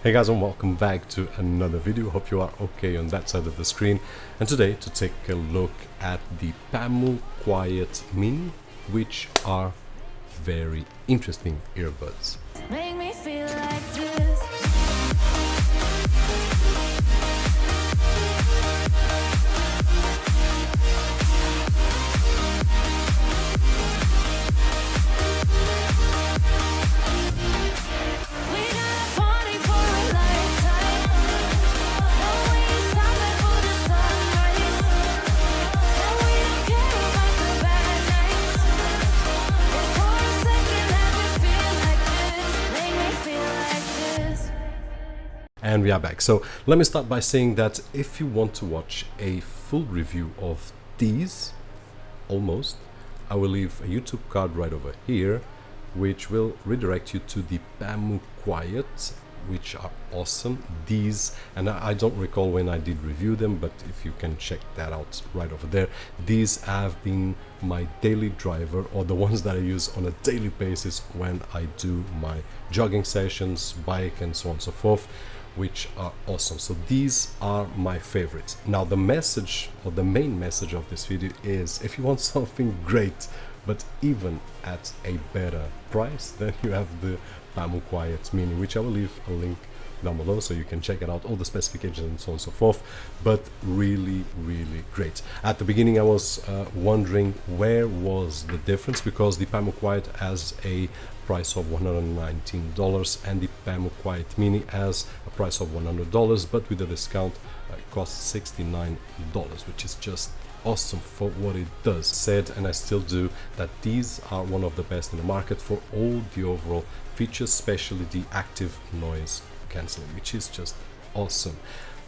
Hey guys, and welcome back to another video. Hope you are okay on that side of the screen. And today to take a look at the Pamu Quiet Mini, which are very interesting earbuds. Make me feel like this. We got a party for a lifetime. No, we ain't stopping for the sunrise. And we don't care about the bad nights. If for a second have you feel like this, make me feel like this. And we are back. So let me start by saying that if you want to watch a full review of these, almost, I will leave a YouTube card right over here, which will redirect you to the Pamu Quiet, which are awesome. These, and I don't recall when I did review them, but if you can check that out right over there, these have been my daily driver, or the ones that I use on a daily basis when I do my jogging sessions, bike, and so on and so forth, which are awesome. So these are my favorites. Now the message, or the main message of this video is, if you want something great but even at a better price, then you have the Pamu Quiet Mini, which I will leave a link down below so you can check it out, all the specifications and so on and so forth. But really great. At the beginning I was wondering where was the difference, because the Pamu Quiet has a price of $119 and the Pamu Quiet Mini has a price of $100, but with a discount it costs $69, which is just awesome for what it does. Said, and I still do, that these are one of the best in the market for all the overall features, especially the active noise cancelling, which is just awesome.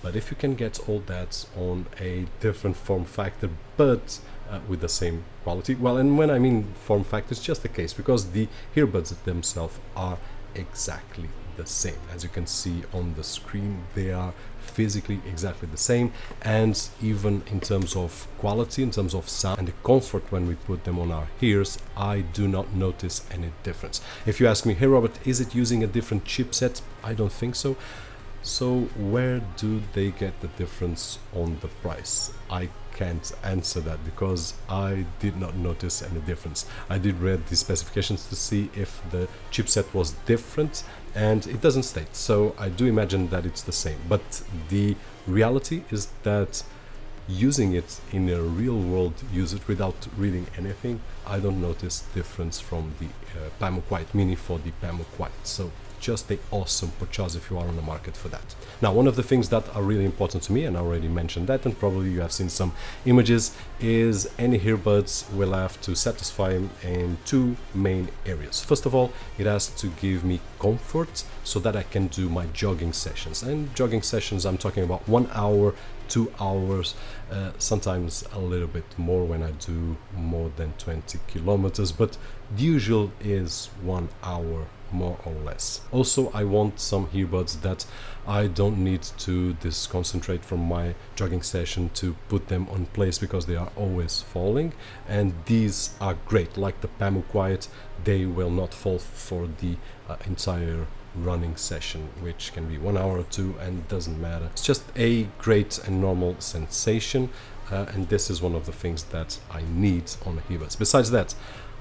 But if you can get all that on a different form factor, but with the same quality, well, and when I mean form factor, it's just the case because the earbuds themselves are exactly the same. As you can see on the screen, they are physically exactly the same, and even in terms of quality, in terms of sound and the comfort when we put them on our ears, I do not notice any difference. If you ask me, hey Robert, is it using a different chipset? I don't think so. So where do they get the difference on the price? I can't answer that because I did not notice any difference. I did read the specifications to see if the chipset was different, and it doesn't state, so I do imagine that it's the same. But the reality is that using it in a real world usage without reading anything, I don't notice difference from the Pamu Quiet Mini for the Pamu Quiet. So just an awesome purchase if you are on the market for that. Now, one of the things that are really important to me, and I already mentioned that, and probably you have seen some images, is any earbuds will have to satisfy in two main areas. First of all, it has to give me comfort so that I can do my jogging sessions. And jogging sessions, I'm talking about 1 hour, 2 hours, sometimes a little bit more when I do more than 20 kilometers, but the usual is 1 hour more or less. Also, I want some earbuds that I don't need to disconcentrate from my jogging session to put them on place because they are always falling, and these are great. Like the Pamu Quiet, they will not fall for the entire running session, which can be 1 hour or two, and doesn't matter. It's just a great and normal sensation, and this is one of the things that I need on the earbuds. Besides that,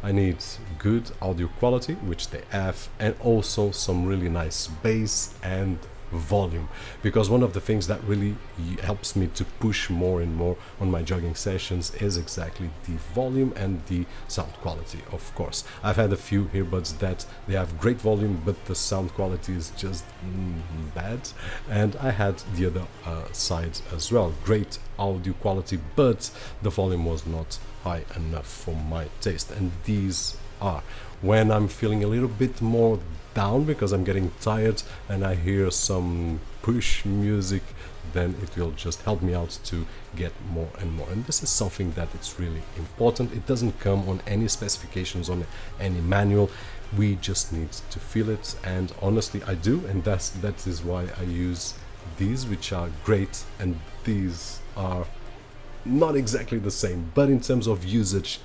I need good audio quality, which they have, and also some really nice bass and volume, because one of the things that really helps me to push more and more on my jogging sessions is exactly the volume and the sound quality. Of course, I've had a few earbuds that they have great volume, but the sound quality is just bad, and I had the other side as well, great audio quality, but the volume was not high enough for my taste. And these are, when I'm feeling a little bit more down because I'm getting tired and I hear some push music, then it will just help me out to get more and more. And this is something that it's really important. It doesn't come on any specifications, on any manual. We just need to feel it, and honestly I do, and that is why I use these, which are great, and these are not exactly the same, but in terms of usage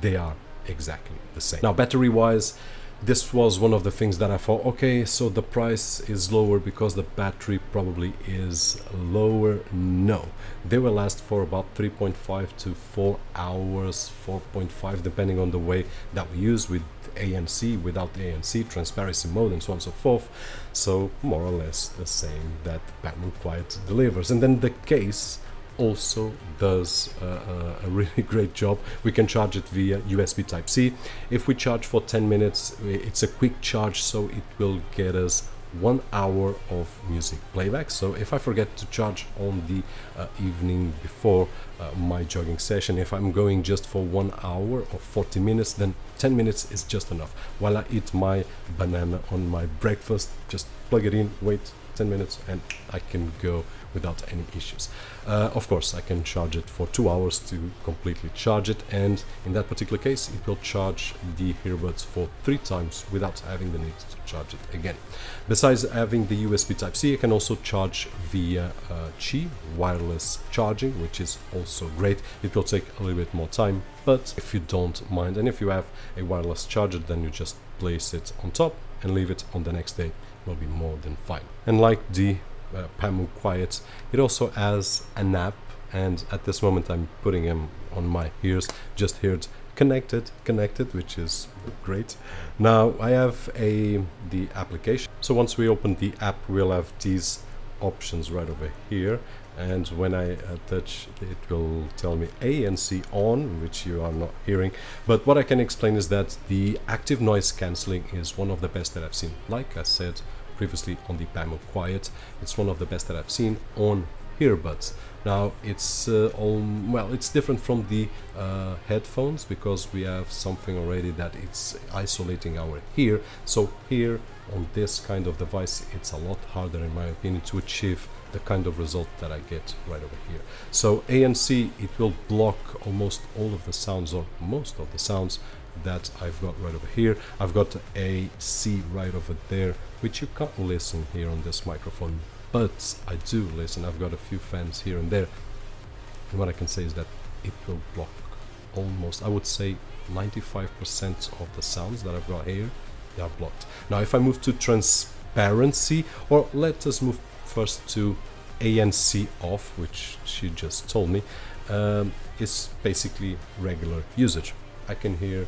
they are exactly the same. Now, battery wise, this was one of the things that I thought, okay, so the price is lower because the battery probably is lower. No, they will last for about 3.5 to 4 hours, 4.5 depending on the way that we use, with ANC, without ANC, transparency mode, and so on and so forth. So more or less the same that Pamu Quiet delivers. And then the case also does a really great job. We can charge it via USB Type-C. If we charge for 10 minutes, it's a quick charge, so it will get us 1 hour of music playback. So if I forget to charge on the evening before my jogging session, if I'm going just for 1 hour or 40 minutes, then 10 minutes is just enough. While I eat my banana on my breakfast, just plug it in, wait 10 minutes, and I can go without any issues. Of course, I can charge it for 2 hours to completely charge it, and in that particular case, it will charge the earbuds for 3 times without having the need to charge it again. Besides having the USB Type-C, I can also charge via Qi wireless charging, which is also great. It will take a little bit more time, but if you don't mind, and if you have a wireless charger, then you just place it on top and leave it on the next day. Will be more than fine. And like the Pamu Quiet, it also has an app, and at this moment I'm putting him on my ears. Just heard connected, which is great. Now I have the application. So once we open the app, we'll have these options right over here, and when I touch, it will tell me ANC on, which you are not hearing. But what I can explain is that the active noise cancelling is one of the best that I've seen. Like I said previously on the Pamu Quiet, it's one of the best that I've seen on earbuds. Now it's it's different from the headphones, because we have something already that it's isolating our ear. So here on this kind of device, it's a lot harder, in my opinion, to achieve the kind of result that I get right over here. So ANC, it will block almost all of the sounds, or most of the sounds, that I've got right over here. I've got a C right over there, which you can't listen here on this microphone, but I do listen. I've got a few fans here and there, and what I can say is that it will block almost, I would say, 95% of the sounds that I've got here. They are blocked. Now if I move to transparency, or let us move first to ANC off, which she just told me, is basically regular usage. I can hear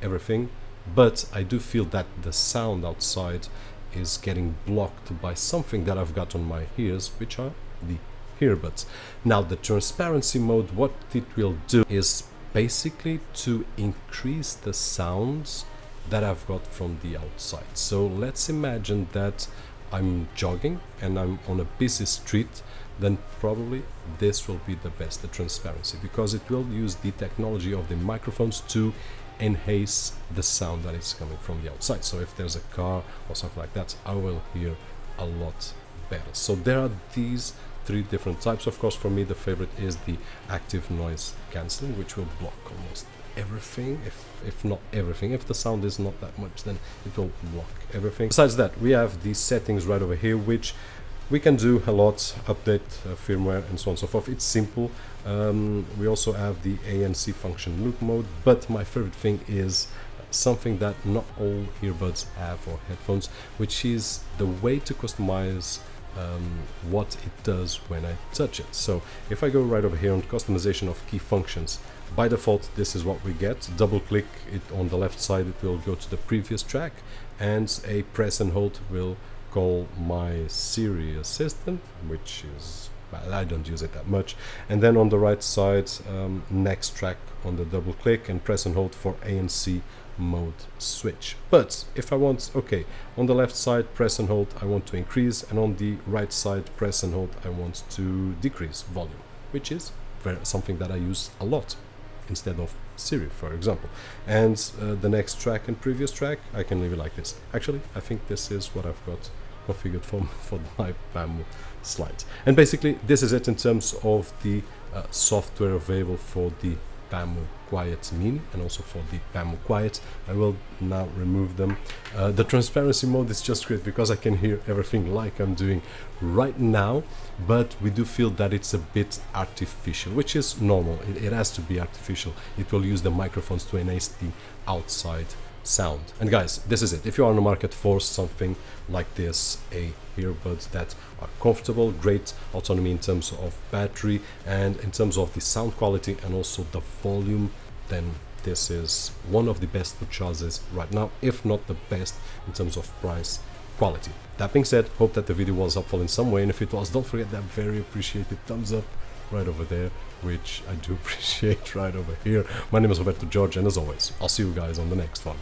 everything, but I do feel that the sound outside is getting blocked by something that I've got on my ears, which are the earbuds. Now the transparency mode, what it will do is basically to increase the sounds that I've got from the outside. So let's imagine that I'm jogging and I'm on a busy street, then probably this will be the best, the transparency, because it will use the technology of the microphones to enhance the sound that is coming from the outside. So if there's a car or something like that, I will hear a lot better. So there are these 3 different types. Of course, for me the favorite is the active noise cancelling, which will block almost everything, if not everything. If the sound is not that much, then it will block everything. Besides that, we have the settings right over here, which we can do a lot, update firmware and so on and so forth. It's simple. We also have the ANC function loop mode, but my favorite thing is something that not all earbuds have, or headphones, which is the way to customize what it does when I touch it. So if I go right over here on customization of key functions, by default this is what we get. Double click it on the left side, it will go to the previous track, and a press and hold will call my Siri assistant, which is, well, I don't use it that much. And then on the right side, next track on the double click, and press and hold for ANC mode switch. But if I want, okay, on the left side press and hold, I want to increase, and on the right side press and hold, I want to decrease volume, which is something that I use a lot instead of Siri, for example. And the next track and previous track, I can leave it like this. Actually, I think this is what I've got configured for my Pamu slides. And basically this is it in terms of the software available for the Pamu Quiet Mini and also for the Pamu Quiet. I will now remove them. The transparency mode is just great because I can hear everything like I'm doing right now, but we do feel that it's a bit artificial, which is normal. It has to be artificial. It will use the microphones to enhance the outside sound. And guys, this is it. If you are on the market for something like this, a earbuds that are comfortable, great autonomy in terms of battery and in terms of the sound quality and also the volume, then this is one of the best purchases right now, if not the best in terms of price quality. That being said, hope that the video was helpful in some way, and if it was, don't forget that very appreciated thumbs up right over there, which I do appreciate right over here. My name is Roberto Jorge, and as always, I'll see you guys on the next one.